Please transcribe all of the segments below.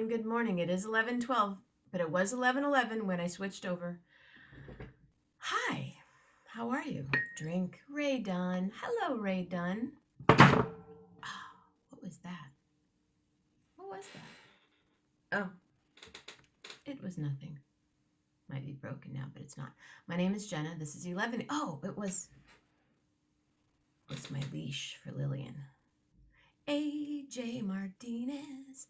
Good morning. It is 11:12, but it was 11:11 when I switched over. Hi, how are you? Drink. Ray Dunn. Hello, Ray Dunn. Oh, what was that? What was that? Oh, it was nothing. Might be broken now, but it's not. My name is Jenna. This is 11. Oh, it was my leash for Lillian. AJ Martinez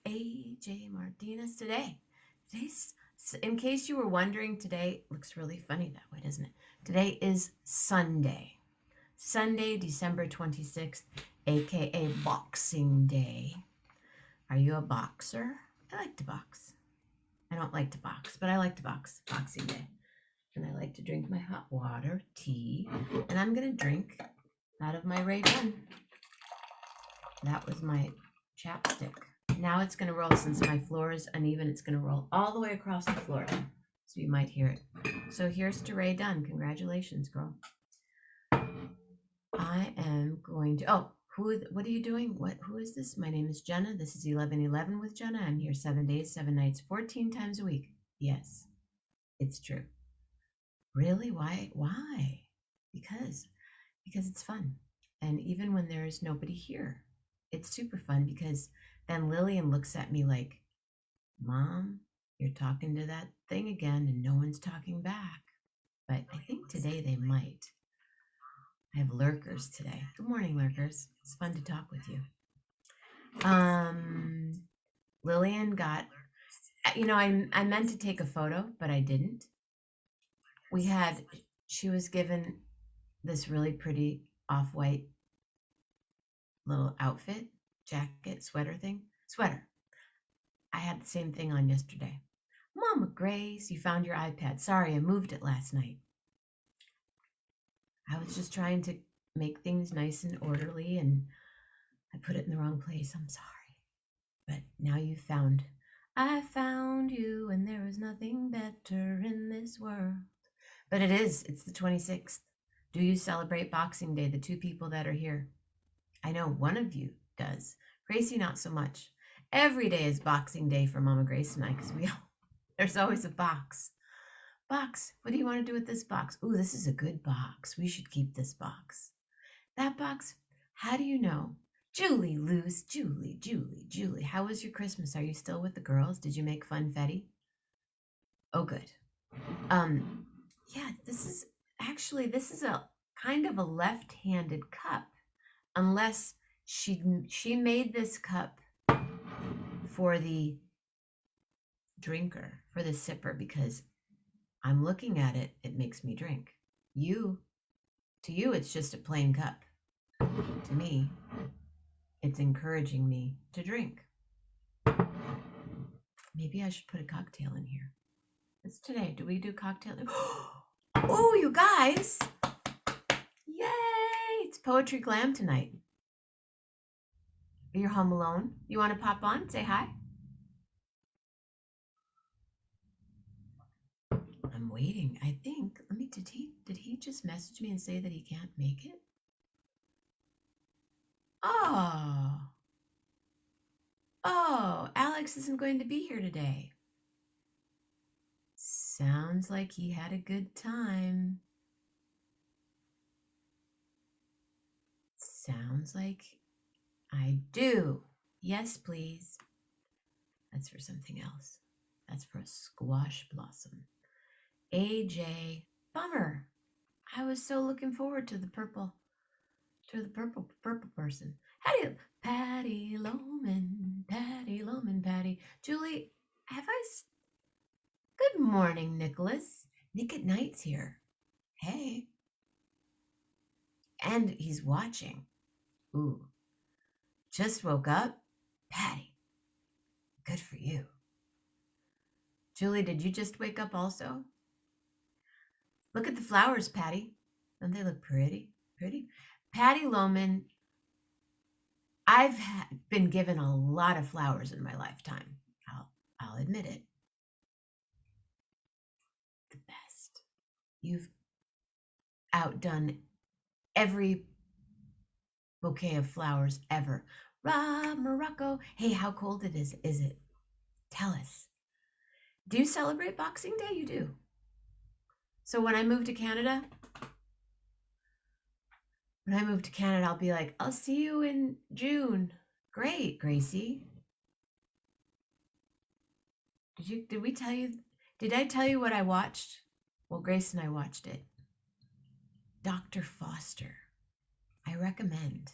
today. Today's, in case you were wondering, today looks really funny that way, doesn't it? Today is Sunday, December 26th, aka Boxing Day. Are you a boxer? I like to box. I don't like to box, but I like to box. Boxing Day. And I like to drink my hot water, tea, and I'm going to drink out of my Ray Dunn. That was my chapstick. Now it's going to roll. Since my floor is uneven, it's going to roll all the way across the floor. So you might hear it. So here's to Ray Dunn. Congratulations, girl. I am going to, what are you doing? Who is this? My name is Jenna. This is 11:11 with Jenna. I'm here 7 days, 7 nights, 14 times a week. Yes, it's true. Really? Why? Because it's fun. And even when there's nobody here, it's super fun, because then Lillian looks at me like, Mom, you're talking to that thing again and no one's talking back. But I think today they might. I have lurkers today. Good morning, lurkers. It's fun to talk with you. Lillian got, I meant to take a photo, but I didn't. She was given this really pretty off-white little outfit, jacket, sweater. I had the same thing on yesterday. Mama Grace, you found your iPad. Sorry, I moved it last night. I was just trying to make things nice and orderly, and I put it in the wrong place. I'm sorry. But now I found you, and there is nothing better in this world. But it's the 26th. Do you celebrate Boxing Day, the two people that are here? I know one of you does. Gracie, not so much. Every day is Boxing Day for Mama Grace and I, because there's always a box. Box, what do you want to do with this box? Ooh, this is a good box. We should keep this box. That box, how do you know? Julie, how was your Christmas? Are you still with the girls? Did you make funfetti? Oh, good. Yeah, this is a kind of a left-handed cup, unless she made this cup for the drinker, for the sipper, because I'm looking at it, it makes me drink. To you, it's just a plain cup. To me, it's encouraging me to drink. Maybe I should put a cocktail in here. It's today. Do we do cocktail? Oh, you guys. Yay. It's Poetry Glam tonight. You're home alone. You want to pop on? Say hi. I'm waiting. I think. Did he just message me and say that he can't make it? Oh, Alex isn't going to be here today. Sounds like he had a good time. Sounds like I do. Yes, please. That's for something else. That's for a squash blossom. AJ, bummer. I was so looking forward to the purple person. How do you, Patty Loman, Patty. Julie, good morning, Nicholas. Nick at Night's here. Hey. And he's watching. Ooh. Just woke up? Patty. Good for you. Julie, did you just wake up also? Look at the flowers, Patty. Don't they look pretty? Pretty. Patty Loman, I've been given a lot of flowers in my lifetime. I'll admit it. The best. You've outdone every bouquet of flowers ever. Morocco. Hey, how cold is it? Tell us. Do you celebrate Boxing Day? You do. So when I move to Canada, I'll be like, I'll see you in June. Great, Gracie. Did I tell you what I watched? Well, Grace and I watched it. Dr. Foster. I recommend.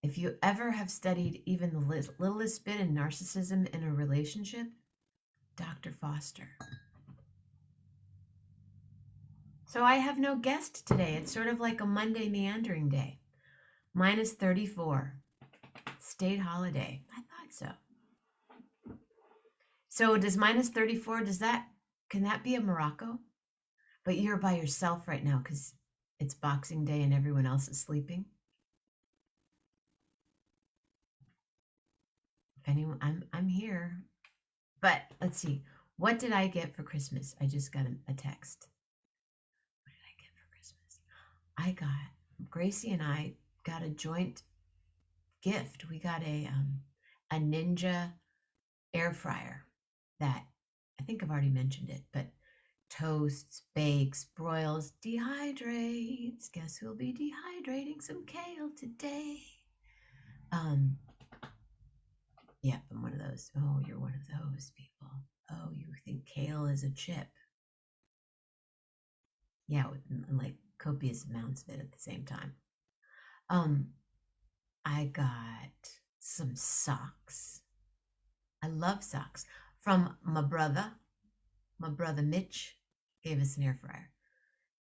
If you ever have studied even the littlest bit in narcissism in a relationship, Dr. Foster. So I have no guest today. It's sort of like a Monday meandering day. Minus 34. State holiday. I thought so. So does minus 34, can that be a Morocco? But you're by yourself right now because it's Boxing Day and everyone else is sleeping. If anyone, I'm here. But let's see. What did I get for Christmas? I just got a text. What did I get for Christmas? Gracie and I got a joint gift. We got a Ninja air fryer that I think I've already mentioned it, but toasts, bakes, broils, dehydrates. Guess who'll be dehydrating some kale today? Yep, I'm one of those. Oh, you're one of those people. Oh, you think kale is a chip? Yeah, with like copious amounts of it at the same time. I got some socks. I love socks from my brother. My brother Mitch gave us an air fryer.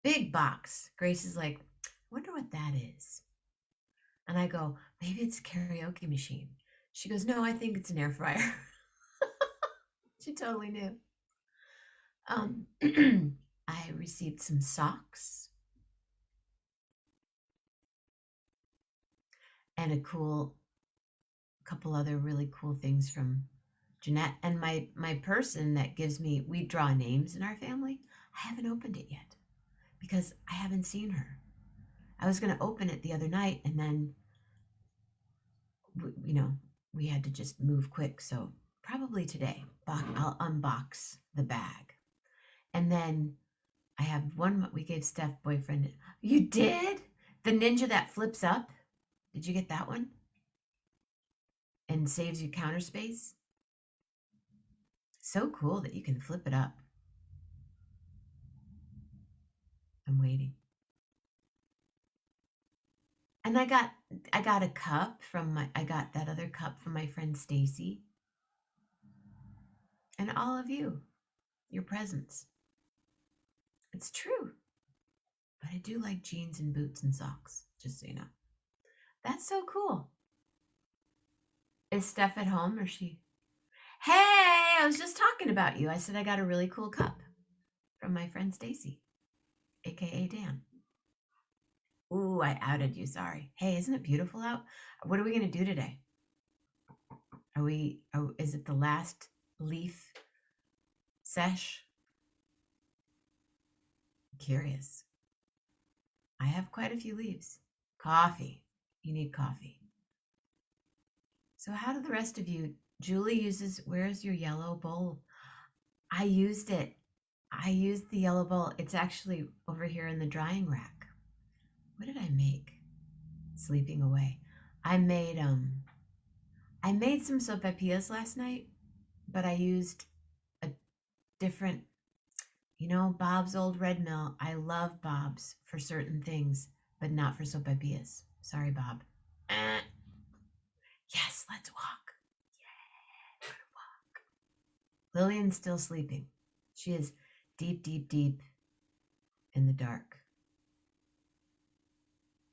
Big box. Grace is like, wonder what that is. And I go, maybe it's a karaoke machine. She goes, no, I think it's an air fryer. She totally knew. I received some socks and a couple other really cool things from Jeanette. And my person that gives me, we draw names in our family. I haven't opened it yet because I haven't seen her. I was going to open it the other night and then, we had to just move quick. So probably today, I'll unbox the bag. And then I have one we gave Steph boyfriend. You did? The Ninja that flips up? Did you get that one? And saves you counter space? So cool that you can flip it up. I'm waiting. And I got a cup I got that other cup from my friend Stacy. And all of you, your presents. It's true. But I do like jeans and boots and socks, just so you know. That's so cool. Is Steph at home or she? Hey, I was just talking about you. I said I got a really cool cup from my friend Stacy, aka Dan. Ooh, I outed you. Sorry. Hey, isn't it beautiful out? What are we going to do today? Is it the last leaf sesh? I'm curious. I have quite a few leaves. Coffee. You need coffee. So how do the rest of you? Julie where's your yellow bowl? I used it. I used the yellow bowl. It's actually over here in the drying rack. What did I make? Sleeping away. I made some sopapillas last night, but I used a different, Bob's Old Red Mill. I love Bob's for certain things, but not for sopapillas. Sorry, Bob. Yes, let's walk. Yeah, we're gonna walk. Lillian's still sleeping. She is deep, deep, deep in the dark.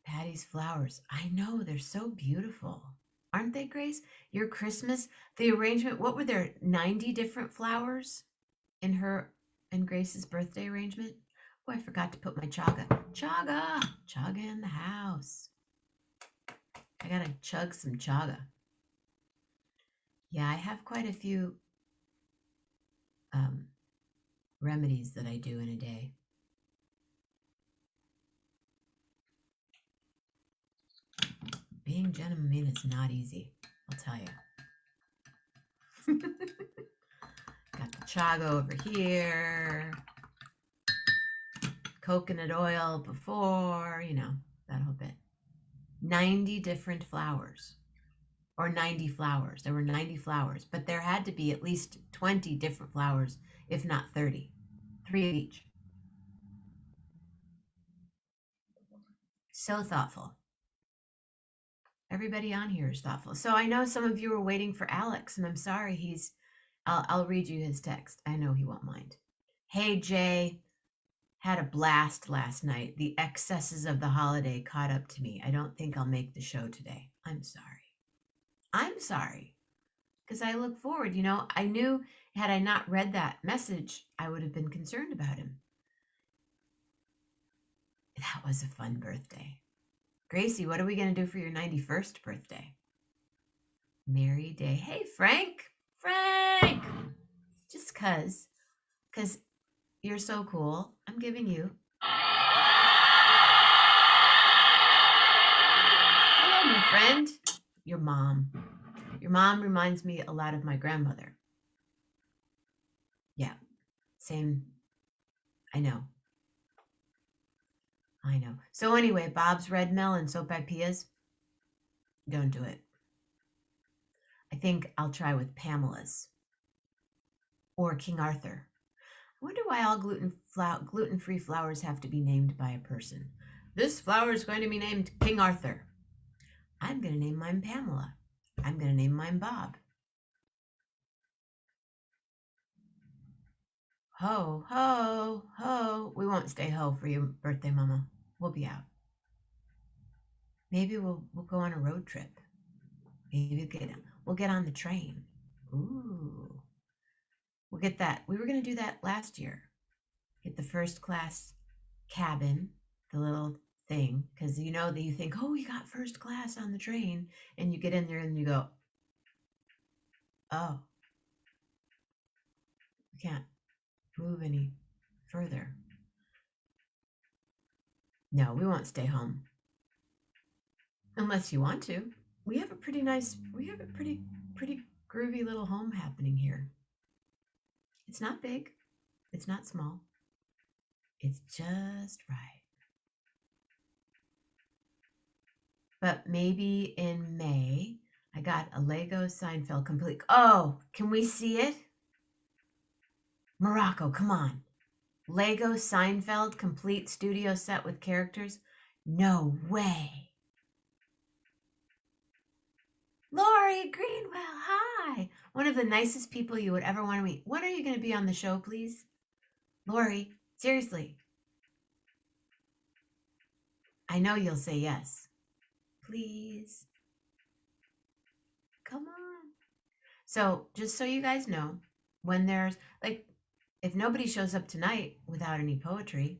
Patty's flowers. I know, they're so beautiful. Aren't they, Grace? Your Christmas, the arrangement, what were there, 90 different flowers in her and Grace's birthday arrangement? Oh, I forgot to put my chaga. Chaga! Chaga in the house. I gotta chug some chaga. Yeah, I have quite a few remedies that I do in a day. Being Jenna Mammina is not easy, I'll tell you. Got the chaga over here. Coconut oil before, that whole bit. 90 different flowers. Or 90 flowers. There were 90 flowers, but there had to be at least 20 different flowers, if not 30. 3 of each. So thoughtful. Everybody on here is thoughtful. So I know some of you are waiting for Alex, and I'm sorry. I'll read you his text. I know he won't mind. Hey, Jay. Had a blast last night. The excesses of the holiday caught up to me. I don't think I'll make the show today. I'm sorry. Because I look forward. I knew had I not read that message, I would have been concerned about him. That was a fun birthday. Gracie, what are we going to do for your 91st birthday? Merry day. Hey, Frank. Just because you're so cool, I'm giving you. Hello, my friend. Your mom. Your mom reminds me a lot of my grandmother. Yeah, same. I know. So anyway, Bob's Red Mill and Sopapillas, don't do it. I think I'll try with Pamela's or King Arthur. I wonder why all gluten-free flowers have to be named by a person. This flower is going to be named King Arthur. I'm going to name mine Pamela. I'm going to name mine Bob. Ho, ho, ho. We won't stay ho for your birthday, Mama. We'll be out. Maybe we'll go on a road trip. Maybe we'll get on the train. Ooh. We'll get that. We were going to do that last year. Get the first class cabin, the little thing, because that you think, oh, we got first class on the train, and you get in there and you go, oh, we can't move any further. No, we won't stay home. Unless you want to. We have a pretty groovy little home happening here. It's not big. It's not small. It's just right. But maybe in May, I got a Lego Seinfeld complete. Oh, can we see it? Morocco, come on. Lego Seinfeld complete studio set with characters? No way. Lori Greenwell, hi. One of the nicest people you would ever want to meet. When are you going to be on the show, please? Lori, seriously. I know you'll say yes. Please. Come on. So, just so you guys know, when there's, if nobody shows up tonight without any poetry.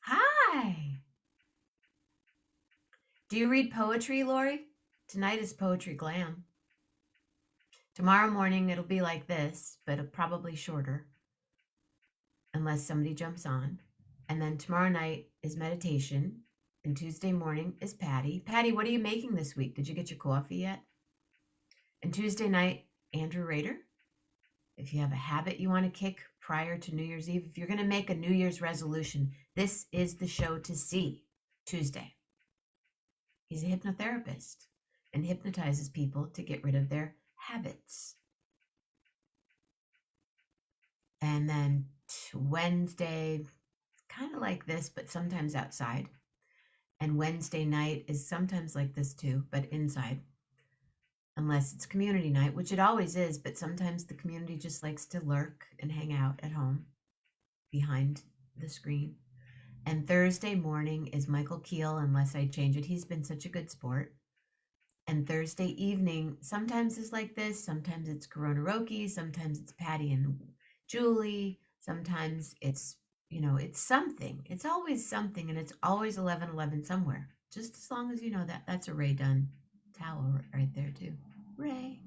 Hi. Do you read poetry, Lori? Tonight is Poetry Glam. Tomorrow morning it'll be like this, but probably shorter. Unless somebody jumps on. And then tomorrow night is meditation. And Tuesday morning is Patty. Patty, what are you making this week? Did you get your coffee yet? And Tuesday night, Andrew Rader. If you have a habit you want to kick prior to New Year's Eve, if you're going to make a New Year's resolution, this is the show to see. Tuesday. He's a hypnotherapist and hypnotizes people to get rid of their habits. And then Wednesday, kind of like this, but sometimes outside. And Wednesday night is sometimes like this too, but inside. Unless it's community night, which it always is, but sometimes the community just likes to lurk and hang out at home behind the screen. And Thursday morning is Michael Keel, unless I change it. He's been such a good sport. And Thursday evening sometimes is like this. Sometimes it's Corona Roki. Sometimes it's Patty and Julie. Sometimes it's, it's something. It's always something, and it's always 11:11 somewhere. Just as long as you know that. That's a Ray Dunn towel right there too. Ray.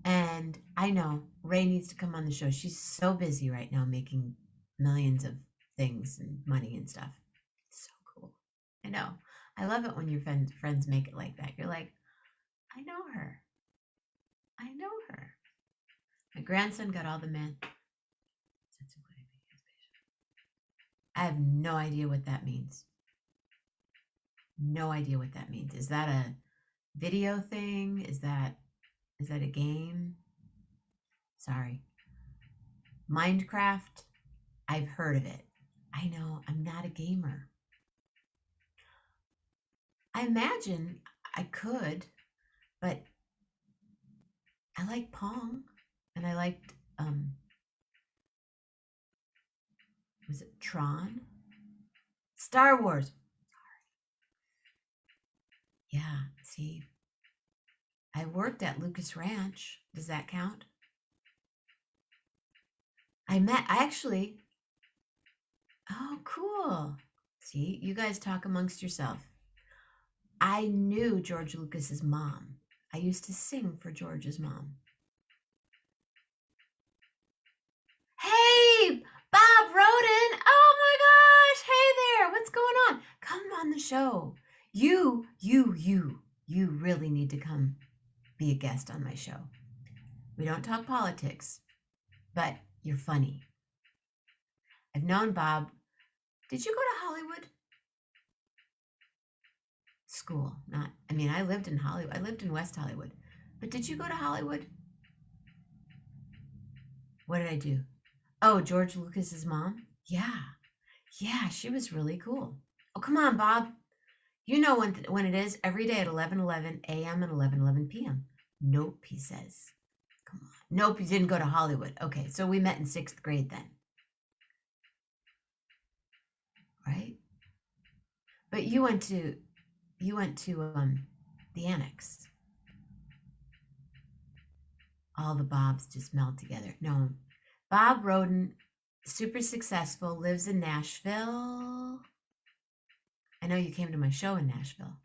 And I know Ray needs to come on the show. She's so busy right now making millions of things and money and stuff. It's so cool. I know. I love it when your friends make it like that. You're like, I know her. I know her. My grandson got all the men. I have no idea what that means. No idea what that means. Is that a video thing? Is that a game? Sorry. Minecraft, I've heard of it. I know, I'm not a gamer. I imagine I could, but I like Pong, and I liked, was it Tron? Star Wars. Yeah, see, I worked at Lucas Ranch. Does that count? Oh, cool. See, you guys talk amongst yourself. I knew George Lucas's mom. I used to sing for George's mom. Hey, Bob Roden. Oh my gosh. Hey there. What's going on? Come on the show. You really need to come be a guest on my show. We don't talk politics, but you're funny. I've known Bob. Did you go to Hollywood? School, I lived in Hollywood. I lived in West Hollywood. But did you go to Hollywood? What did I do? Oh, George Lucas's mom? Yeah. Yeah, she was really cool. Oh, come on, Bob. You know when it is, every day at 11:11 a.m. and 11:11 p.m. Nope, he says. Come on. Nope, you didn't go to Hollywood. Okay, so we met in 6th grade then. Right? But you went to the annex. All the Bobs just meld together. No, Bob Roden, super successful, lives in Nashville. I know you came to my show in Nashville,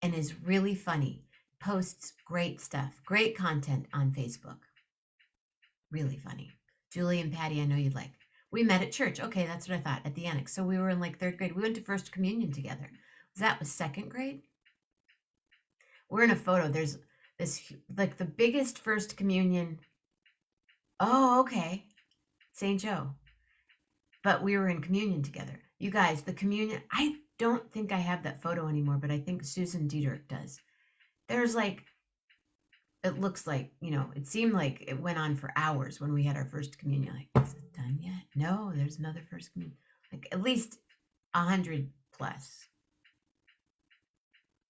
and is really funny. Posts great stuff, great content on Facebook. Really funny. Julie and Patty, I know you'd like. We met at church. Okay, that's what I thought, at the annex. So we were in like 3rd grade. We went to First Communion together. That was 2nd grade? We're in a photo. There's this, like the biggest First Communion. Oh, okay. St. Joe. But we were in communion together. You guys, the communion, I don't think I have that photo anymore, but I think Susan Diederich does. There's like, it looks like, it seemed like it went on for hours when we had our first communion. Like, is it done yet? No, there's another first communion. Like at least 100 plus.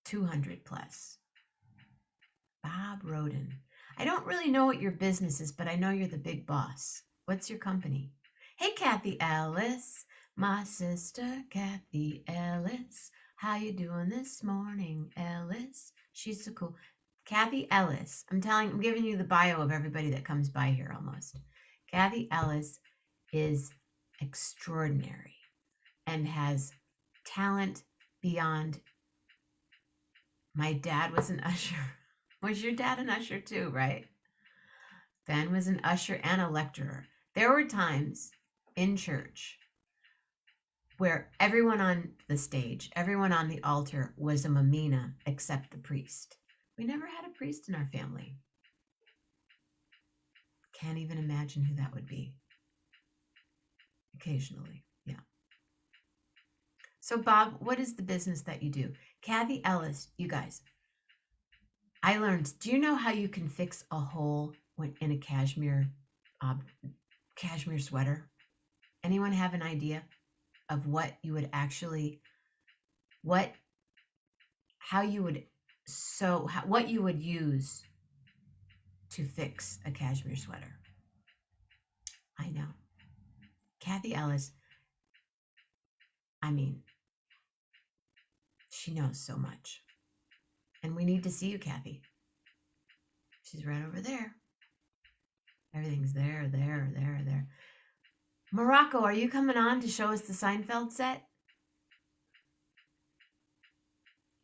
200 plus. Bob Roden. I don't really know what your business is, but I know you're the big boss. What's your company? Hey, Kathy Ellis, my sister, Kathy Ellis. How you doing this morning, Ellis? She's so cool. Kathy Ellis. I'm giving you the bio of everybody that comes by here almost. Kathy Ellis is extraordinary and has talent beyond. My dad was an usher. Was your dad an usher too, right? Ben was an usher and a lecturer. There were times in church where everyone on the stage, everyone on the altar was a Mammina except the priest. We never had a priest in our family. Can't even imagine who that would be. Occasionally, yeah. So Bob, what is the business that you do? Kathy Ellis, you guys, I learned, do you know how you can fix a hole in a cashmere sweater? Anyone have an idea of what you would actually, what you would use to fix a cashmere sweater? I know. Kathy Ellis, I mean, she knows so much. And we need to see you, Kathy. She's right over there. Everything's there, there, there, there. Morocco, are you coming on to show us the Seinfeld set?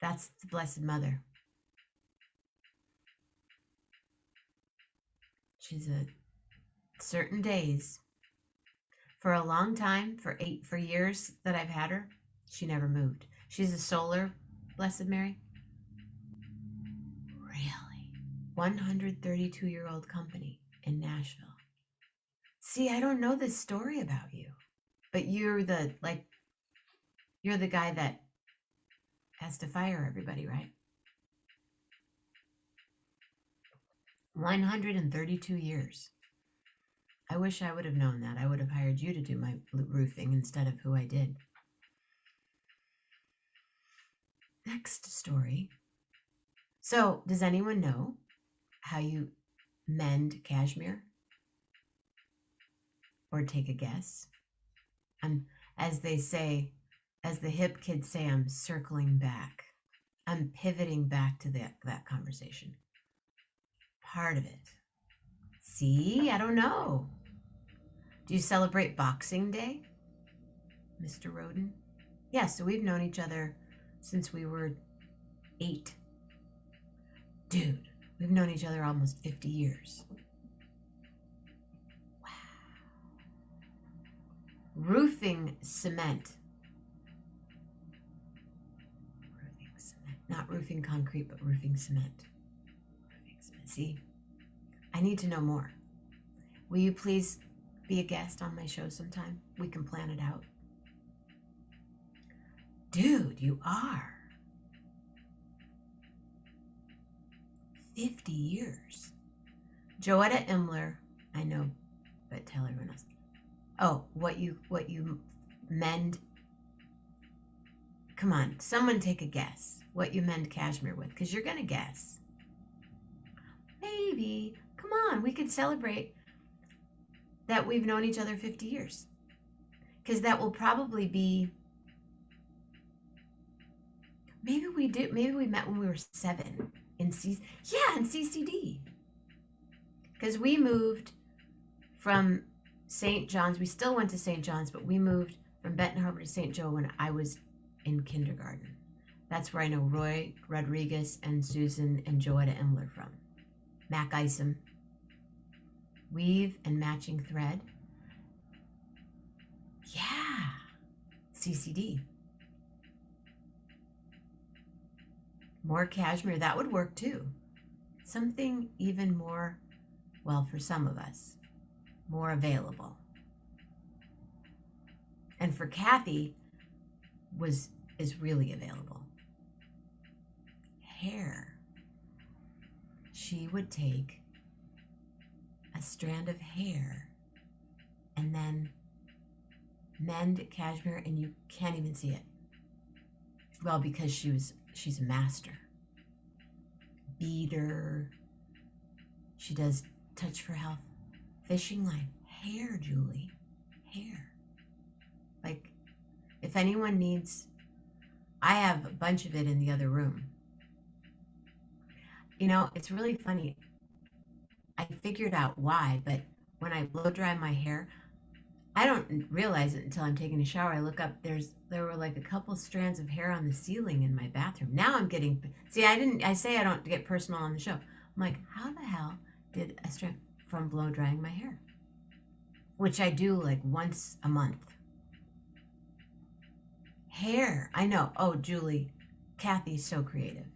That's the Blessed Mother. She's a certain days. For a long time, for years that I've had her, she never moved. She's a solar Blessed Mary. Really? 132-year-old company in Nashville. See, I don't know this story about you, but you're the guy that has to fire everybody, right? 132 years. I wish I would have known that. I would have hired you to do my roofing instead of who I did. Next story. So, does anyone know how you mend cashmere? Or take a guess? As they say, as the hip kids say, I'm circling back. I'm pivoting back to that conversation. Part of it. See, I don't know. Do you celebrate Boxing Day, Mr. Roden? Yeah, so we've known each other since we were 8. Dude, we've known each other almost 50 years. Wow. Roofing cement. Roofing cement. Not roofing concrete, but roofing cement. Roofing cement. See, I need to know more. Will you please be a guest on my show sometime? We can plan it out. Dude, you are. 50 years. Joetta Imler, I know, but tell everyone else. Oh, what you mend? Come on, someone take a guess. What you mend cashmere with, because you're gonna guess. Maybe. Come on, we could celebrate that we've known each other 50 years. Because that will probably be, maybe we met when we were 7 in CCD. Because we moved from St. John's, we still went to St. John's, but we moved from Benton Harbor to St. Joe when I was in kindergarten. That's where I know Roy Rodriguez and Susan and Joetta Imler from. Mac Isom. Weave and matching thread. Yeah. CCD. More cashmere, that would work too. Something even more, well, for some of us, more available. And for Kathy, is really available. Hair. She would take a strand of hair and then mend cashmere, and you can't even see it. Well, because she's a master. Beater. She does Touch for Health. Fishing line. Hair, Julie. Hair. Like, if anyone needs, I have a bunch of it in the other room. You know, it's really funny. I figured out why, but when I blow dry my hair, I don't realize it until I'm taking a shower. I look up, there were like a couple strands of hair on the ceiling in my bathroom. Now I'm getting, see, I say I don't get personal on the show. I'm like, how the hell did a strand from blow drying my hair? Which I do like once a month. Hair, I know. Oh, Julie, Kathy's so creative.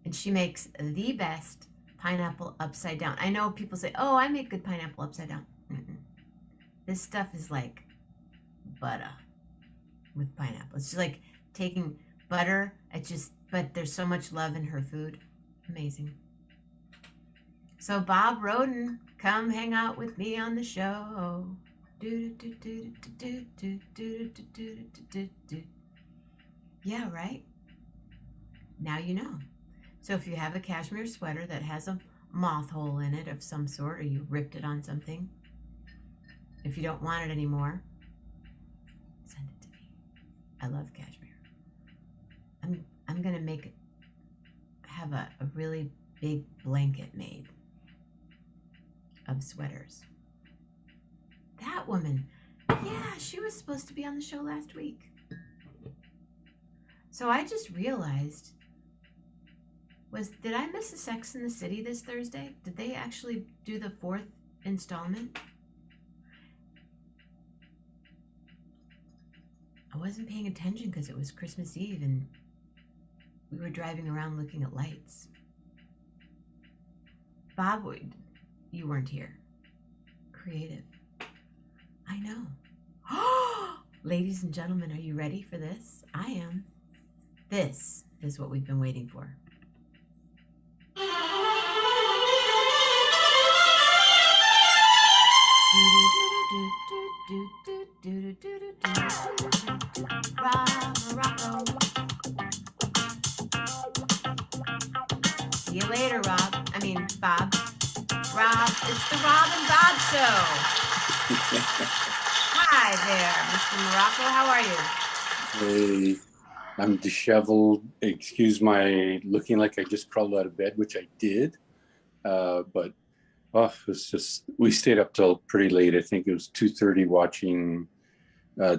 And she makes the best pineapple upside down. I know people say, oh, I make good pineapple upside down. Mm-mm. This stuff is like butter with pineapple. It's just like taking butter. But there's so much love in her food. Amazing. So Bob Roden, come hang out with me on the show. Yeah, right? Now you know. So if you have a cashmere sweater that has a moth hole in it of some sort, or you ripped it on something, if you don't want it anymore, send it to me. I love cashmere. I'm gonna have a really big blanket made of sweaters. That woman, yeah, she was supposed to be on the show last week. So I just realized, did I miss a Sex in the City this Thursday? Did they actually do the 4th installment? I wasn't paying attention because it was Christmas Eve and we were driving around looking at lights. Bob, you weren't here. Creative. I know. Ladies and gentlemen, are you ready for this? I am. This is what we've been waiting for. Marocco. See you later, Bob. Rob, it's the Rob and Bob Show. Hi there, Mr. Morocco. How are you? Hey, I'm disheveled. Excuse my looking like I just crawled out of bed, which I did. But it's just, we stayed up till pretty late. I think it was 2:30 watching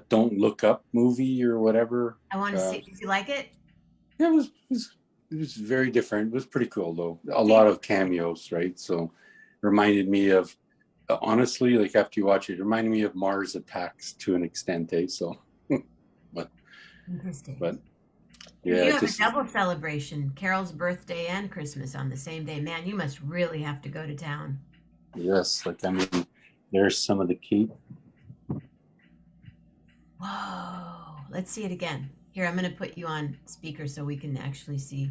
Don't Look Up movie or whatever. I want to see. Did you like it? Yeah, it was very different. It was pretty cool though. A lot of cameos, right? So reminded me of, honestly, like after you watch it, reminded me of Mars Attacks to an extent, eh? So, but interesting. But yeah, you have a double celebration, Carol's birthday and Christmas on the same day. Man, you must really have to go to town. Yes, there's some of the cake. Whoa, let's see it again. Here, I'm going to put you on speaker so we can actually see.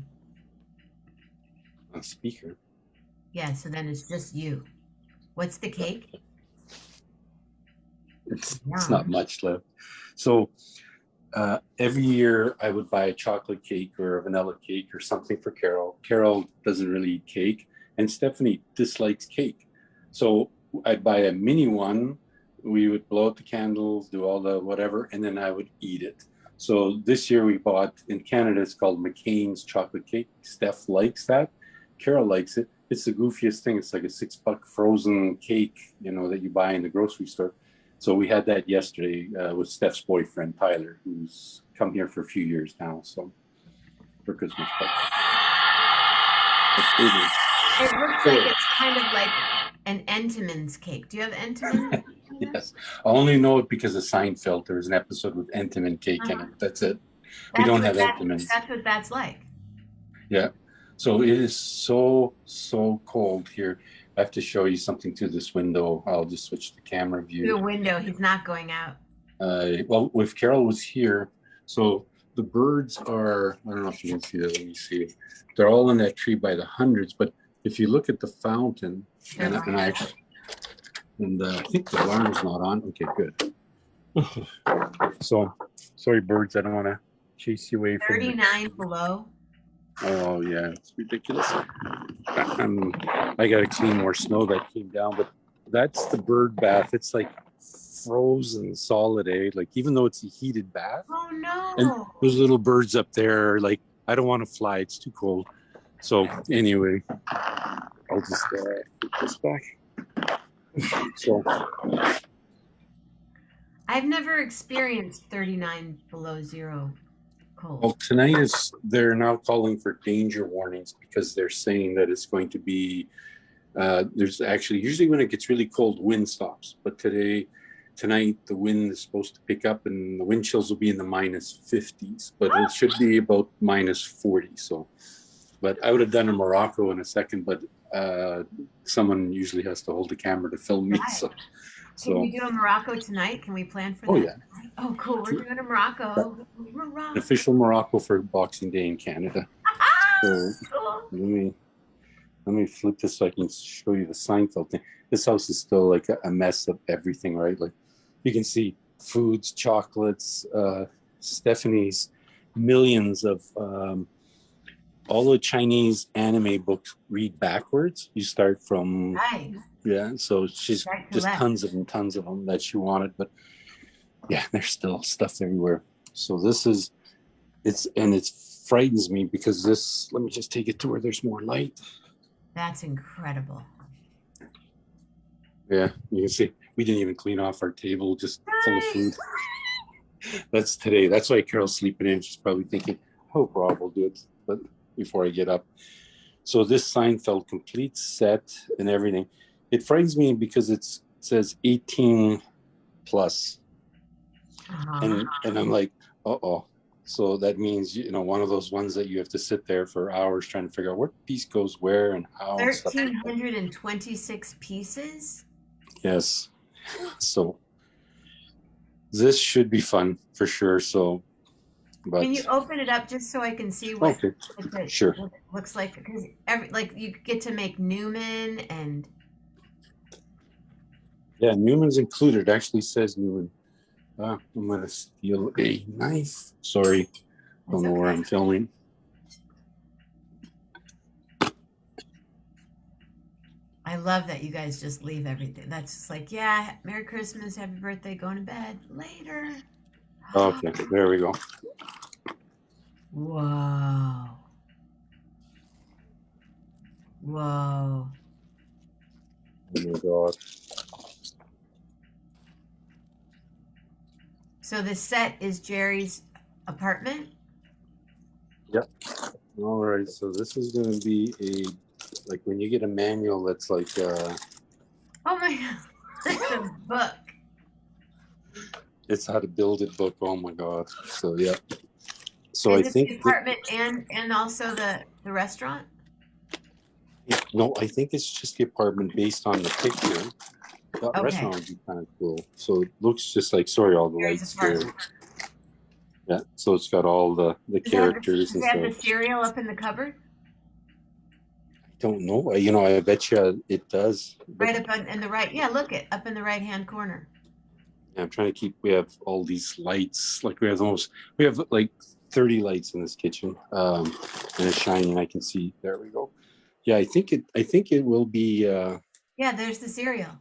On speaker? Yeah, so then it's just you. What's the cake? It's not much left. So every year I would buy a chocolate cake or a vanilla cake or something for Carol. Carol doesn't really eat cake, and Stephanie dislikes cake. So I'd buy a mini one. We would blow out the candles, do all the whatever, and then I would eat it. So this year we bought, in Canada, it's called McCain's chocolate cake. Steph likes that. Carol likes it. It's the goofiest thing. It's like a $6 frozen cake, that you buy in the grocery store. So we had that yesterday with Steph's boyfriend, Tyler, who's come here for a few years now. So for Christmas. It looks like it's kind of like an Entenmann's cake. Do you have Entenmann? Yes. I only know it because of Seinfeld. There's an episode with Entenmann cake in it. That's it. We don't have Entenmann's. That's what that's like. Yeah. So it is so cold here. I have to show you something through this window. I'll just switch the camera view. The window. He's not going out. Well, if Carol was here, so the birds are, I don't know if you can see that. Let me see. They're all in that tree by the hundreds. But if you look at the fountain, and I think the alarm's not on. Okay, good. So, sorry, birds. I don't want to chase you away from 39 below. Oh yeah, it's ridiculous. I got to clean more snow that came down, but that's the bird bath. It's like frozen solid, eh? Like even though it's a heated bath. Oh no! And those little birds up there, like I don't want to fly. It's too cold. So anyway, I'll just put this back. So I've never experienced 39 below zero. Cold. Well, tonight they're now calling for danger warnings because they're saying that it's going to be, there's actually, usually when it gets really cold, wind stops. But tonight, the wind is supposed to pick up and the wind chills will be in the -50s, but it should be about -40. So, but I would have done a Morocco in a second, but someone usually has to hold the camera to film me. Right. So can we do a Morocco tonight? Can we plan for that? Oh, yeah. Oh, cool. We're doing a Morocco. An official Morocco for Boxing Day in Canada. So cool. let me flip this so I can show you the Seinfeld thing. This house is still like a mess of everything, right? Like you can see foods, chocolates, Stephanie's millions of all the Chinese anime books read backwards. You start from so she's just tons of them that she wanted, but yeah, there's still stuff everywhere. So this is it frightens me because this. Let me just take it to where there's more light. That's incredible. Yeah, you can see we didn't even clean off our table, just full of food. That's today. That's why Carol's sleeping in. She's probably thinking, "Oh, Rob will do it," but before I get up. So this Seinfeld complete set and everything. It frightens me because it says 18 plus, Uh-huh. and I'm like, oh. So that means one of those ones that you have to sit there for hours trying to figure out what piece goes where and how and stuff like that. 1,326 pieces. Yes. So this should be fun for sure. So, Can you but open it up just so I can see okay, sure. what it looks like? Because like you get to make Newman and Yeah, Newman's included. It actually says Newman. I'm gonna steal a knife. Sorry, don't that's know where okay. I'm filming. I love that you guys just leave everything. That's just like, yeah, Merry Christmas, Happy Birthday, going to bed later. Okay, there we go. Whoa. Whoa. Oh my god. So the set is Jerry's apartment? Yep. All right. So this is gonna be like when you get a manual that's like Oh my God. It's a book. it's how to build it book. Oh my god. So yeah. So Is I it think the apartment and also the restaurant? no, I think it's just the apartment based on the picture. That Okay. restaurant would be kind of cool. So it looks just like sorry, all the Jerry's lights there. apartment. Yeah. So it's got all the characters Does and it have the stuff. cereal up in the cupboard? Don't know. I bet you it does. But Right up in the right. Yeah, look it up in the right hand corner. yeah, I'm trying to keep. We have all these lights. Like we have like 30 lights in this kitchen, and it's shining. I can see. There we go. Yeah, I think it will be. Yeah, there's the cereal.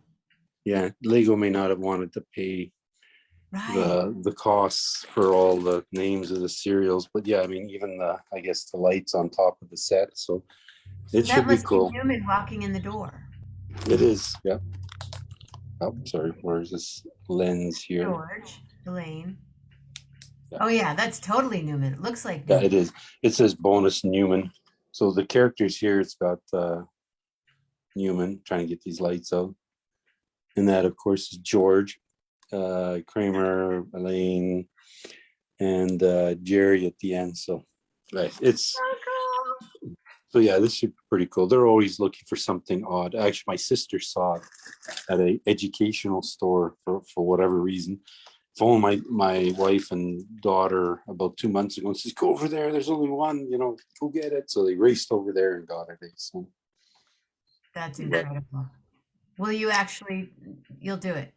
Yeah, Lego may not have wanted to pay Right. the costs for all the names of the cereals, but yeah, I mean even I guess the lights on top of the set. So it That should be must be cool. Newman walking in the door. It is. Yeah. Oh, sorry. Where's this lens here? George, Elaine. Yeah. Oh yeah, that's totally Newman. It looks like Yeah, Newman. it is. It says bonus Newman. So the characters here, it's got Newman trying to get these lights out. And that, of course, is George, Kramer, Elaine, and Jerry at the end. So it's so yeah, this should be pretty cool. They're always looking for something odd. Actually, my sister saw it at a educational store for whatever reason. Phoned my wife and daughter about 2 months ago and says, "Go over there. There's only one. Go get it." So they raced over there and got it. So That's but incredible. Will you'll do it?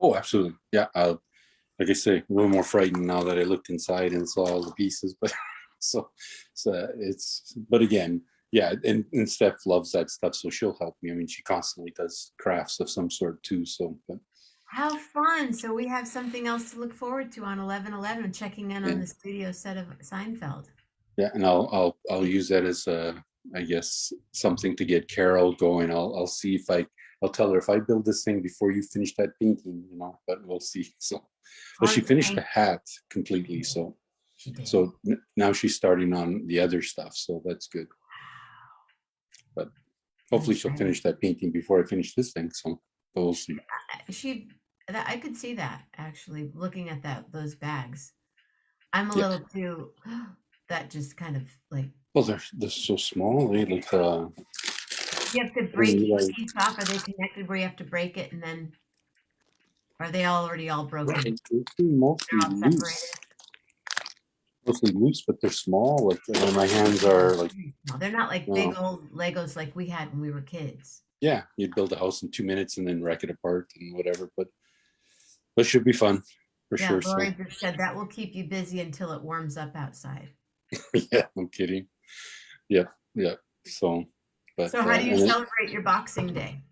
oh, absolutely, yeah. Like I say, a little more frightened now that I looked inside and saw all the pieces. But so it's but again, yeah. And Steph loves that stuff, so she'll help me. I mean, she constantly does crafts of some sort too. So but How fun. So we have something else to look forward to on 11/11, checking in on yeah. the studio set of Seinfeld. Yeah, and I'll use that as I guess something to get Carol going. I'll see if I'll tell her if I build this thing before you finish that painting, but we'll see. So, but Oh, she finished the thank hat completely. you. So She did. now she's starting on the other stuff. So that's good. But I'm hopefully she'll excited. finish that painting before I finish this thing. So but we'll see. She I could see that actually looking at those bags. I'm a Yeah. little too that just kind of like Well, they're so small. They like you have to I break mean, each like piece off. Are they connected where you have to break it and then are they already all broken? they seem They're all separated. mostly loose, but they're small. Like my hands are like No, they're not like big uh, old Legos like we had when we were kids. yeah, you'd build a house in 2 minutes and then wreck it apart and whatever. But it should be fun for Yeah, sure. So Lauren just said that will keep you busy until it warms up outside. yeah, I'm kidding. Yep, yep. So, but So how do you and celebrate your Boxing Day?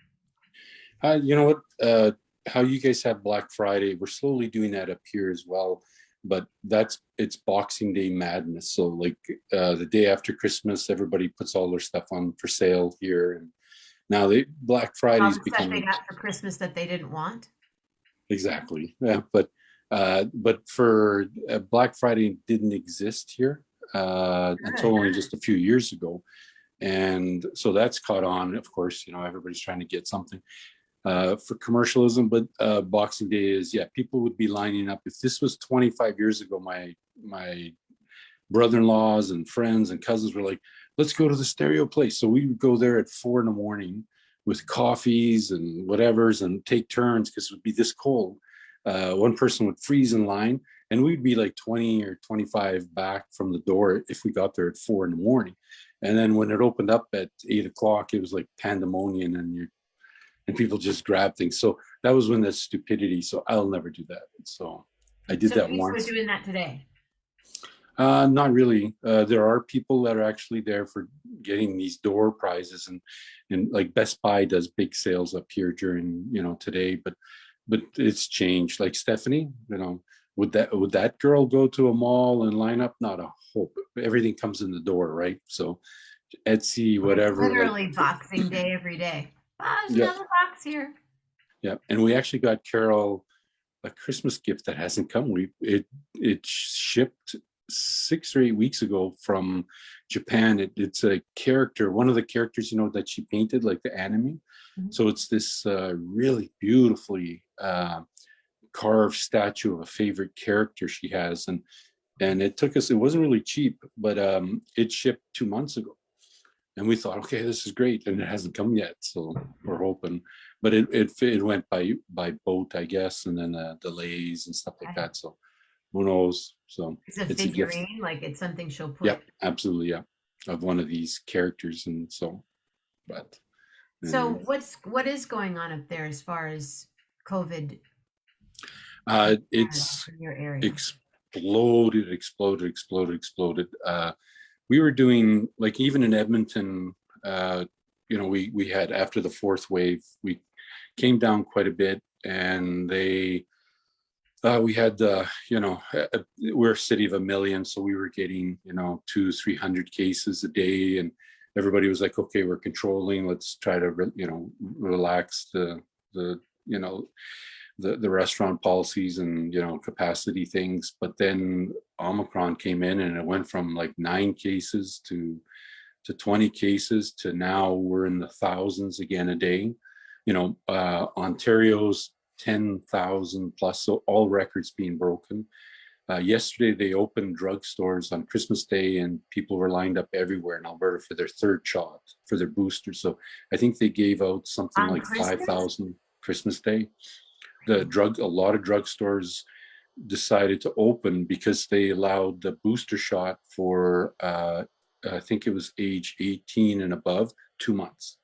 you know what? How you guys have Black Friday? We're slowly doing that up here as well. but it's Boxing Day madness. So like the day after Christmas, everybody puts all their stuff on for sale here, and now Black All Friday's the stuff they become got for Christmas that they didn't want. exactly, yeah. But for Black Friday didn't exist here Good. until only just a few years ago, and so that's caught on. Of course, everybody's trying to get something for commercialism, but Boxing Day is, yeah, people would be lining up. If this was 25 years ago, my brother-in-laws and friends and cousins were like, let's go to the stereo place. So we would go there at 4 a.m. with coffees and whatevers and take turns because it would be this cold. One person would freeze in line, and we'd be like 20 or 25 back from the door if we got there at 4 a.m. And then when it opened up at 8 o'clock, it was like pandemonium, and people just grab things. So that was when the stupidity. So I'll never do that. So I did So that people are once. doing that today. Not really. There are people that are actually there for getting these door prizes, and like Best Buy does big sales up here during today, but it's changed. Like Stephanie, would that girl go to a mall and line up? Not a hope. Everything comes in the door, right? So Etsy, It's whatever, like literally Boxing Day every day. Oh, there's yeah, another box here. yeah. And we actually got Carol a Christmas gift that hasn't come. It shipped 6 or 8 weeks ago from Japan. It's a character, one of the characters that she painted, like the anime. Mhm. So it's this really beautifully carved statue of a favorite character she has, and it took us. It wasn't really cheap, but it shipped 2 months ago. And we thought, okay, this is great, and it hasn't come yet, so we're hoping. But it went by boat, I guess, and then delays and stuff like Okay. that. So who knows? So It's a it's a gift. figurine, like it's something she'll Yeah, put. absolutely, yeah, of one of these characters, and so. But So anyway, what is going on up there as far as COVID in Canada, it's in your area? exploded. We were doing, like, even in Edmonton. We had, after the fourth wave, we came down quite a bit, and we had we're a city of 1 million, so we were getting 200-300 cases a day, and everybody was like, okay, we're controlling, let's try to relax the you know the restaurant policies and capacity things. But then Omicron came in, and it went from like 9 cases to 20 cases to now we're in the thousands again a day. Ontario's 10,000 plus, so all records being broken. Yesterday, they opened drugstores on Christmas Day, and people were lined up everywhere in Alberta for their third shot, for their booster. So I think they gave out something On like Christmas? 5,000 Christmas Day. A lot of drugstores decided to open because they allowed the booster shot for, I think it was age 18 and above, 2 months.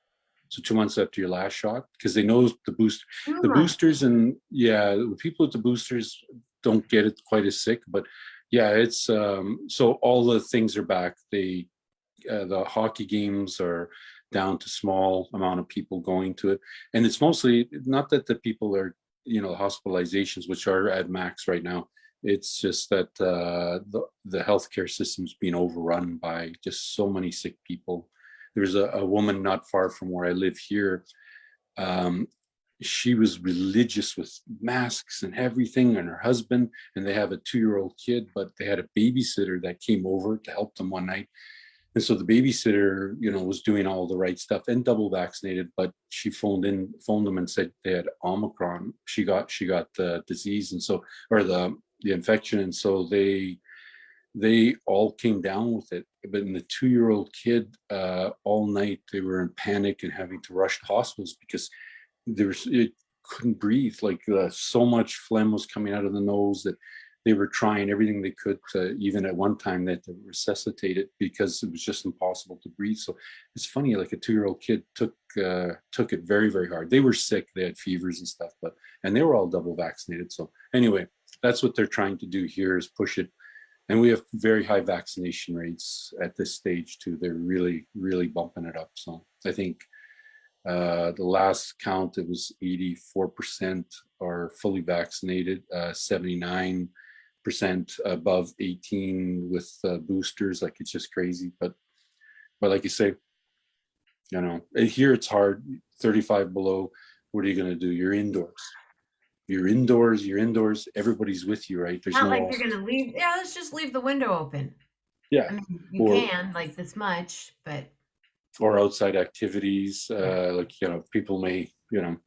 So 2 months after your last shot, because they know Two the months. boosters, and yeah, the people with the boosters don't get it quite as sick. But yeah, it's so all the things are back. The hockey games are down to small amount of people going to it, and it's mostly not that the people are hospitalizations, which are at max right now. It's just that the healthcare system's being overrun by just so many sick people. There's a woman not far from where I live here. Um, she was religious with masks and everything, and her husband, and they have a 2-year-old kid, but they had a babysitter that came over to help them one night. And so the babysitter, was doing all the right stuff and double vaccinated, but she phoned them and said they had Omicron. She got the disease, and so, or the infection, and so they all came down with it. But in the 2-year-old kid, all night they were in panic and having to rush to hospitals because it couldn't breathe. Like so much phlegm was coming out of the nose that they were trying everything they could to, even at one time, that to resuscitate it because it was just impossible to breathe. So it's funny, like a 2-year-old kid took it very, very hard. They were sick, they had fevers and stuff, and they were all double vaccinated. So anyway, that's what they're trying to do here, is push it. And we have very high vaccination rates at this stage too. They're really, really bumping it up. So I think the last count, it was 84% are fully vaccinated, 79 above 18 with boosters. Like it's just crazy. But like you say, here it's hard. 35 below. What are you going to do? You're indoors. You're indoors. You're indoors. Everybody's with you, right? There's Not no like all. you're gonna leave. Yeah, let's just leave the window open. Yeah, I mean, you or can like this much, but outside activities. yeah. Like people may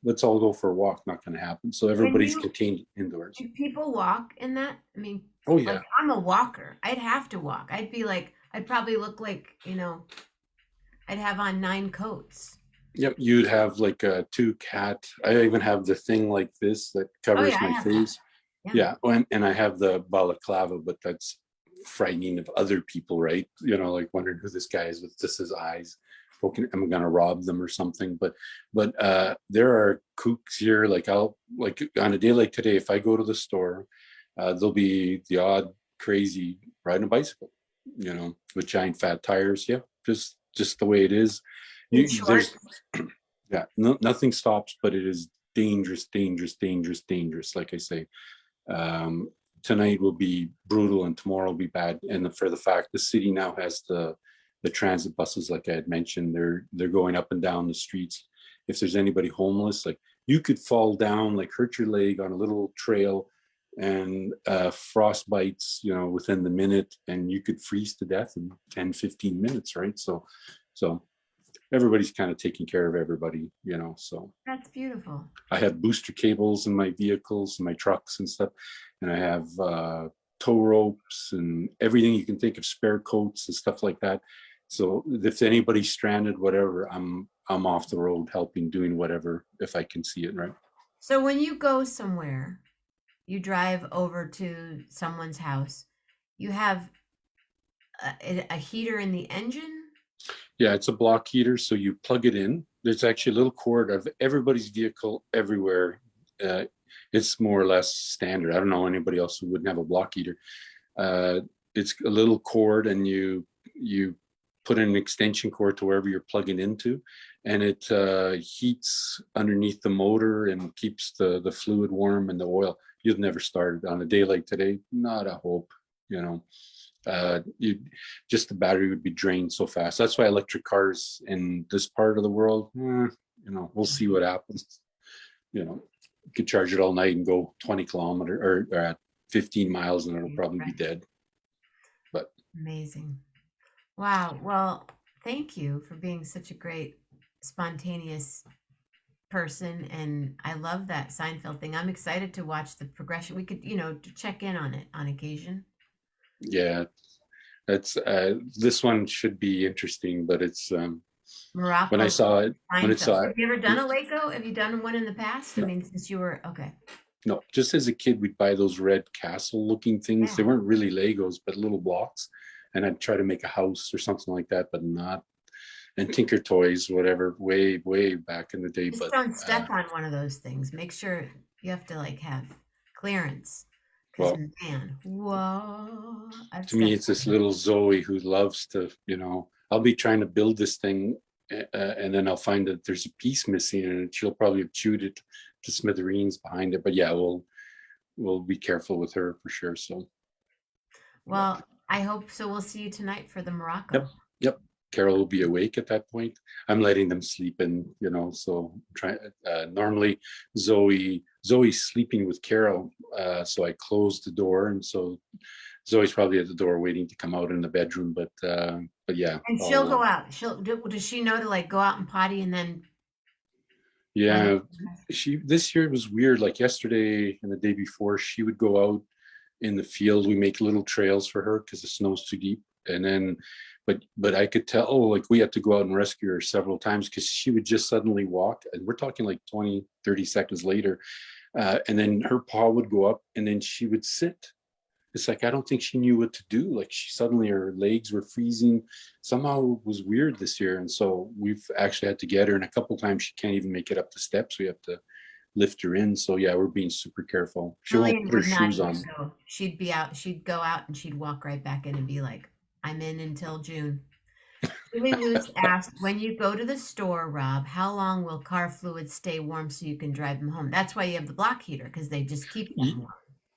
let's all go for a walk. Not going to happen. So When everybody's you contained indoors. do people walk in that? I mean, Oh like yeah. I'm a walker. I'd have to walk. I'd be like, I'd probably look like, I'd have on 9 coats. Yep, you'd have like a two cat. I even have the thing like this that Oh yeah, covers I my have that. face. Yeah. Yeah, and I have the balaclava, but that's frightening of other people, right? Like wondering who this guy is with just his eyes. Okay, I'm gonna rob them or something. But there are kooks here. Like I'll like on a day like today, if I go to the store, there'll be the odd crazy riding a bicycle, with giant fat tires. Yeah, just the way it is. In There's shorts. yeah, no, nothing stops, but it is dangerous, dangerous, dangerous, dangerous. Like I say, um, tonight will be brutal, and tomorrow will be bad. And for the fact the city now has the transit buses, like I had mentioned, they're going up and down the streets. If there's anybody homeless, like you could fall down, like hurt your leg on a little trail, and frost bites, within the minute, and you could freeze to death in 10, 15 minutes, right? So everybody's kind of taking care of everybody, so That's beautiful. I have booster cables in my vehicles and my trucks and stuff, and I have tow ropes and everything you can think of, spare coats and stuff like that. So if anybody's stranded, whatever, I'm off the road helping, doing whatever if I can see it, right? So when you go somewhere, you drive over to someone's house, you have a heater in the engine? Yeah, it's a block heater, so you plug it in. There's actually a little cord of everybody's vehicle everywhere. Uh, it's more or less standard. I don't know anybody else who wouldn't have a block heater. Uh, it's a little cord, and you put an extension cord to wherever you're plugging into, and it heats underneath the motor and keeps the fluid warm and the oil. You'll never start it on a day like today. Not a hope, you know you just the battery would be drained so fast. That's why electric cars in this part of the world, we'll see what happens. You could charge it all night and go 20 kilometer or at 15 miles, and it'll probably be Right. dead. But Amazing. Wow. Well, thank you for being such a great, spontaneous person. And I love that Seinfeld thing. I'm excited to watch the progression. We could, to check in on it on occasion. yeah, that's this one should be interesting. But it's when I Morocco, saw it, Seinfeld. Have you ever done it, a Waco? Have you done one in the past? I no, mean, since you were, okay. no, just as a kid, we'd buy those red castle looking things. They Yeah. weren't really Legos, but little blocks. And I'd try to make a house or something like that, but not. And Tinker Toys, whatever, way, way back in the day. Just But don't step on one of those things. Make sure you have to like have clearance. Because well, man, whoa, I've to me, stepped it's this on little Zoe who loves to, I'll be trying to build this thing, and then I'll find that there's a piece missing, and she'll probably have chewed it to smithereens behind it. But yeah, we'll be careful with her for sure. So, but Well, I hope so. We'll see you tonight for the yep, Morocco. yep. Carol will be awake at that point. I'm letting them sleep in, so try normally Zoe's sleeping with Carol. So I closed the door, and so Zoe's probably at the door waiting to come out in the bedroom. But yeah, And she'll go out. Does she know to like go out and potty and then let her? yeah. This year was weird. Like yesterday and the day before, she would go out in the field. We make little trails for her because the snow's too deep. And then, but I could tell, like we had to go out and rescue her several times because she would just suddenly walk. And we're talking like 20, 30 seconds later. And then her paw would go up, and then she would sit. It's like I don't think she knew what to do. Like her legs were freezing. Somehow it was weird this year, and so we've actually had to get her. And a couple times she can't even make it up the steps. We have to lift her in. So yeah, we're being super careful. She won't Julian put her would not shoes even on. go. She'd be out. She'd go out and she'd walk right back in and be like, "I'm in until June." Julie Moose asked, "When you go to the store, Rob, how long will car fluids stay warm so you can drive them home?" That's why you have the block heater because they just keep them warm.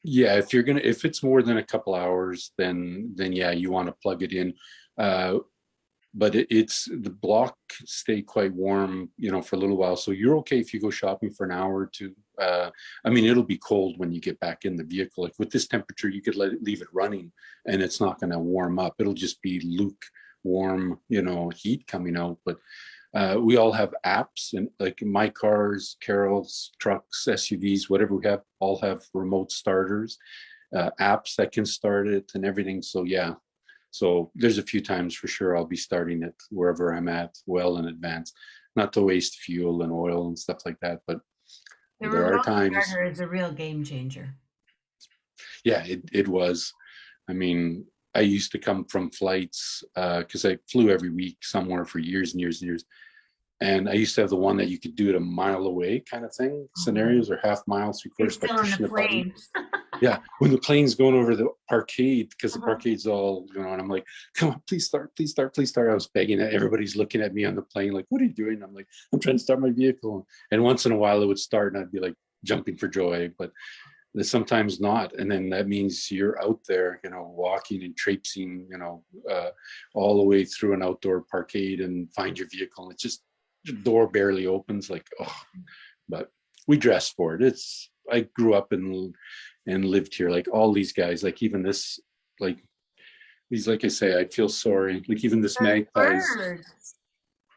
Yeah, if it's more than a couple hours, then yeah, you want to plug it in. Uh, but it's the block stay quite warm, for a little while. So you're okay if you go shopping for an hour or two. I mean, it'll be cold when you get back in the vehicle. Like with this temperature, you could leave it running, and it's not going to warm up. It'll just be lukewarm, heat coming out. But we all have apps, and like my cars, Carol's trucks, SUVs, whatever we have, all have remote starters, apps that can start it and everything. So yeah, so there's a few times for sure I'll be starting it wherever I'm at well in advance, not to waste fuel and oil and stuff like that. But The there are remote times, starter is a real game changer. yeah, it was. I mean, I used to come from flights because I flew every week somewhere for years and years and years. And I used to have the one that you could do it a mile away kind of thing, Oh, scenarios, or half mile, three you're quarters by still on the pushing the button. plane. Yeah, when the plane's going over the arcade, because the Uh-huh. arcade's all going on, I'm like, come on, please start, please start, please start. I was begging it. Everybody's looking at me on the plane, like, what are you doing? I'm like, I'm trying to start my vehicle. And once in a while it would start and I'd be like jumping for joy, but sometimes not. And then that means you're out there, walking and traipsing, all the way through an outdoor parkade and find your vehicle. And it's just, the door barely opens, like, oh, but we dress for it. I grew up and lived here. Like all these guys, like even this, like these, like I say, I feel sorry. Like even this Those magpie's, birds.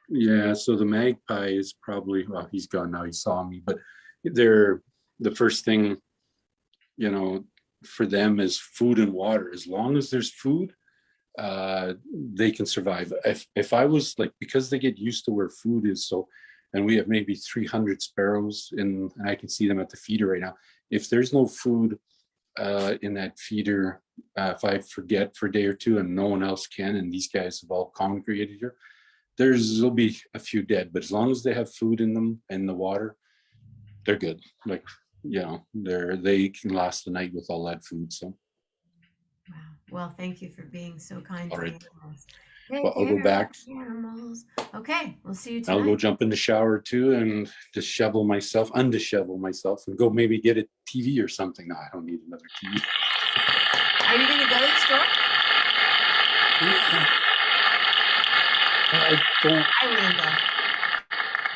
yeah. So the magpie is probably, well, he's gone now. He saw me, but they're the first thing, you know, for them is food and water. As long as there's food, they can survive. If I was like, because they get used to where food is, so, and we have maybe 300 sparrows and I can see them at the feeder right now. If there's no food in that feeder, if I forget for a day or two and no one else can, and these guys have all congregated here, there'll be a few dead. But as long as they have food in them and the water, they're good. Like, they can last the night with all that food. So, Wow. Well, thank you for being so kind all to the right. animals. Well, Take I'll go care of back. the animals. Okay, we'll see you I'll go tonight. jump in the shower too and undishevel myself, and go maybe get a TV or something. No, I don't need another TV. Are you going to go to the store? I don't. I wouldn't go.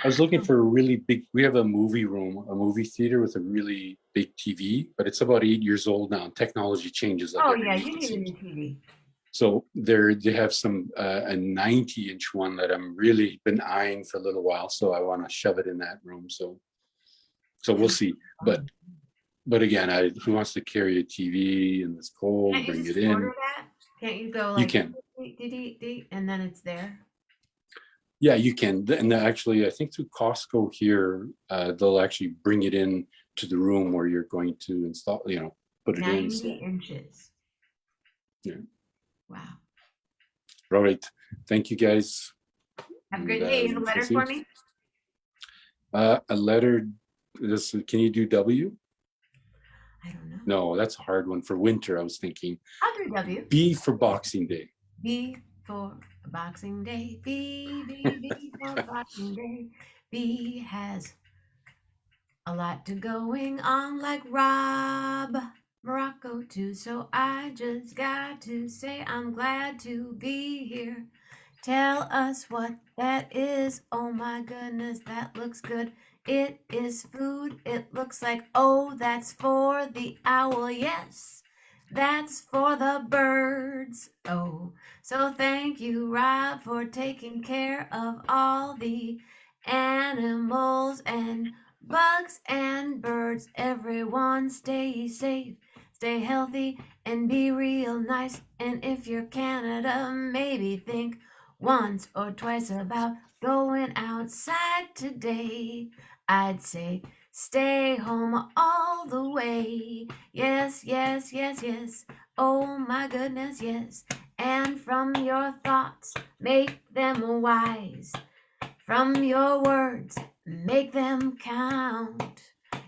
I was looking for a really big. We have a movie room, a movie theater with a really big TV, but it's about 8 years old now. And technology changes like Oh, every yeah, week, you it need a seems. new TV. So they have some a 90-inch one that I'm really been eyeing for a little while. So I want to shove it in that room. So we'll see. But Oh. again, who wants to carry a TV in this cold? Can't you Bring it just order in. that? Can't you go You like, can. and then it's there? Yeah, you can. And actually, I think through Costco here, they'll actually bring it in to the room where you're going to install, put it in. 90 So, inches. yeah. Wow. All right. Thank you guys. Have a And great day. You have a we'll letter see. for me? A letter. Can you do W? I don't know. No, that's a hard one for winter. I was thinking I'll do W. B for Boxing Day. B for Boxing Day. B for Boxing Day. B has a lot to going on like Rob Morocco too. So I just got to say I'm glad to be here. Tell us what that is. Oh my goodness, that looks good. It is food. It looks like, oh, that's for the owl. Yes, that's for the birds. Oh, so thank you, Rob, for taking care of all the animals and bugs and birds. Everyone stay safe, stay healthy, and be real nice. And if you're Canada, maybe think once or twice about going outside today. I'd say stay home all the way. Yes, yes, yes, yes. Oh my goodness, yes. And from your thoughts, make them wise. From your words, make them count.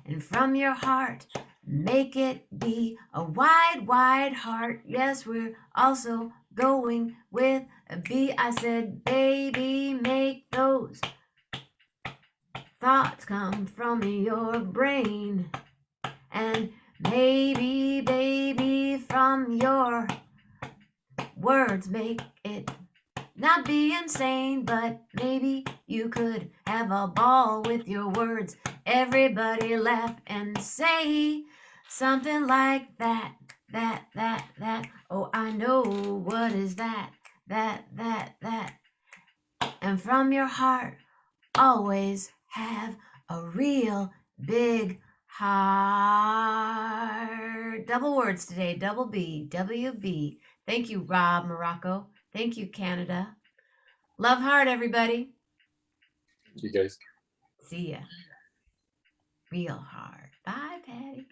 And from your heart, make it be a wide, wide heart. Yes, we're also going with a B. I said, baby, make those thoughts come from your brain and Maybe, baby, from your words make it not be insane, but maybe you could have a ball with your words. Everybody laugh and say something like that, that. Oh, I know, what is that, that. And from your heart, always have a real big heart. Double words today, double B, WB. Thank you, Rob, Morocco. Thank you, Canada. Love heart, everybody. You guys. See ya. Real hard. Bye, Patty.